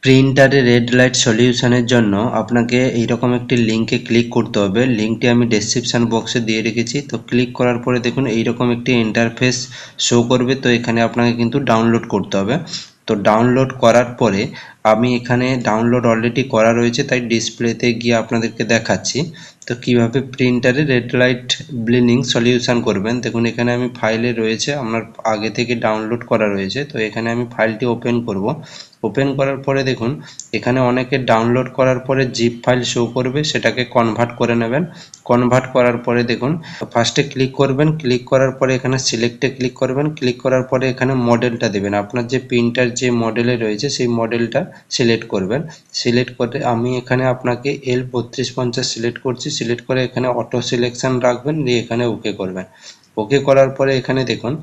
প্রিন্টারে red light সলিউশনের জন্য আপনাকে এইরকম একটি লিঙ্কে ক্লিক করতে হবে। লিঙ্কটি আমি ডেসক্রিপশন বক্সে দিয়ে রেখেছি। তো ক্লিক করার পরে দেখুন এইরকম একটি ইন্টারফেস শো করবে। তো এখানে আপনাকে কিন্তু ডাউনলোড করতে হবে। তো ডাউনলোড করার পরে আমি এখানে ডাউনলোড অলরেডি করা রয়েছে, তাই ডিসপ্লেতে গিয়ে আপনাদেরকে দেখাচ্ছি। তো কিভাবে প্রিন্টারে রেড লাইট ব্লিনিং সলিউশন করবেন, দেখুন এখানে আমি ফাইলে রয়েছে, আমার আগে থেকে ডাউনলোড করা রয়েছে। তো এখানে আমি ফাইলটি ওপেন করব। ওপেন করার পরে দেখুন এখানে অনেকে ডাউনলোড করার পরে জিপ ফাইল শো করবে, সেটাকে কনভার্ট করে নেবেন। কনভার্ট করার পরে দেখুন ফার্স্টে ক্লিক করবেন, ক্লিক করার পরে এখানে সিলেক্টে ক্লিক করবেন। ক্লিক করার পরে এখানে মডেলটা দেবেন, আপনার যে প্রিন্টার যে মডেলে রয়েছে সেই মডেলটা সিলেক্ট করবেন। সিলেক্ট করে আমি এখানে আপনাকে L3250 সিলেক্ট করছি। সিলেক্ট করে এখানে অটো সিলেকশন রাখবেন, দিয়ে এখানে ওকে করবেন। ওকে করার পরে এখানে দেখুন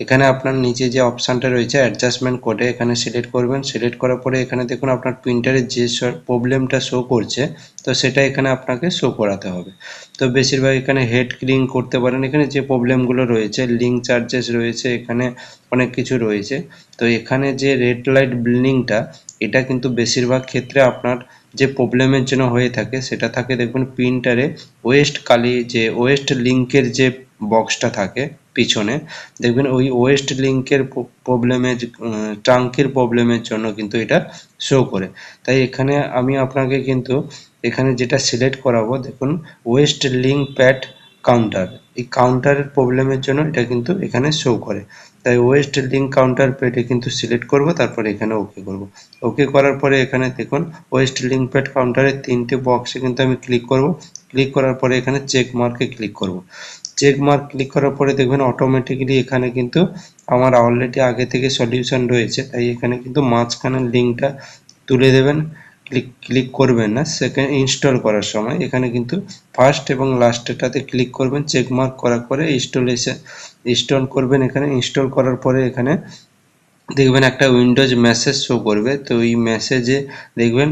এখানে আপনার নিচে যে অপশানটা রয়েছে অ্যাডজাস্টমেন্ট কোডে, এখানে সিলেক্ট করবেন। সিলেক্ট করার পরে এখানে দেখুন আপনার প্রিন্টারে যে প্রবলেমটা শো করছে, তো সেটা এখানে আপনাকে শো করাতে হবে। তো বেশিরভাগ এখানে হেড ক্লিন করতে পারেন, এখানে যে প্রবলেমগুলো রয়েছে, লিঙ্ক চার্জেস রয়েছে, এখানে অনেক কিছু রয়েছে। তো এখানে যে রেড লাইট ব্লিনিংটা, এটা কিন্তু বেশিরভাগ ক্ষেত্রে আপনার যে প্রবলেমের জন্য হয়ে থাকে, সেটা থাকে দেখবেন প্রিন্টারে ওয়েস্ট কালি, যে ওয়েস্ট লিঙ্কের যে বক্সটা থাকে পিছনে, দেখবেন ওই ওয়েস্ট লিঙ্কের প্রবলেমের ট্রাঙ্কের প্রবলেমের জন্য কিন্তু এটা শো করে। তাই এখানে আমি আপনাকে কিন্তু এখানে যেটা সিলেক্ট করাবো, দেখুন ওয়েস্ট লিঙ্ক প্যাড কাউন্টার, এই কাউন্টারের প্রবলেমের জন্য এটা কিন্তু এখানে শো করে। তাই ওয়েস্ট লিঙ্ক কাউন্টার প্যাডে কিন্তু সিলেক্ট করব, তারপরে এখানে ওকে করব। ওকে করার পরে এখানে দেখুন ওয়েস্ট লিঙ্ক প্যাড কাউন্টারের 3টে বক্সে কিন্তু আমি ক্লিক করব। ক্লিক করার পরে এখানে চেক মার্কে ক্লিক করব। চেক মার্ক ক্লিক করার পরে দেখবেন অটোমেটিক্যালি এখানে কিন্তু আমার অলরেডি আগে থেকে সলিউশন রয়েছে, তাই এখানে কিন্তু মাঝখানের লিঙ্কটা তুলে দেবেন। ক্লিক করবেন না সেকেন্ড ইনস্টল করার সময়, এখানে কিন্তু ফার্স্ট এবং লাস্টেরটাতে ক্লিক করবেন। চেক মার্ক করার পরে ইনস্টল করবেন। এখানে ইনস্টল করার পরে এখানে দেখবেন একটা উইন্ডোজ মেসেজ শো করবে। তো এই মেসেজে দেখবেন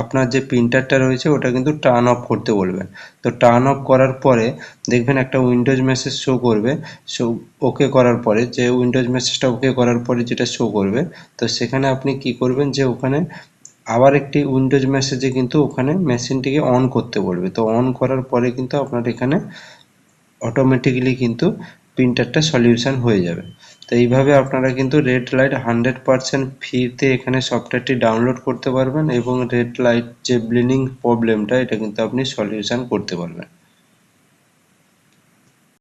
আপনার যে প্রিন্টারটা রয়েছে ওটা কিন্তু টার্ন অফ করতে বলবেন। তো টার্ন অফ করার পরে দেখবেন একটা উইন্ডোজ মেসেজ শো করবে। শো ওকে করার পরে, যে উইন্ডোজ মেসেজটা ওকে করার পরে যেটা শো করবে, তো সেখানে আপনি কি করবেন, যে ওখানে আবার একটি উইন্ডোজ মেসেজে কিন্তু ওখানে মেশিনটিকে অন করতে বলবে। তো অন করার পরে কিন্তু আপনার এখানে অটোমেটিক্যালি কিন্তু প্রিন্টারটা সলিউশন হয়ে যাবে। তো এইভাবে আপনারা কিন্তু রেড লাইট 100% ফ্রিতে এখানে সফটওয়্যারটি ডাউনলোড করতে পারবেন, এবং রেড লাইট যে ব্লিনিং প্রবলেমটা, এটা কিন্তু আপনি সলিউশন করতে পারবেন।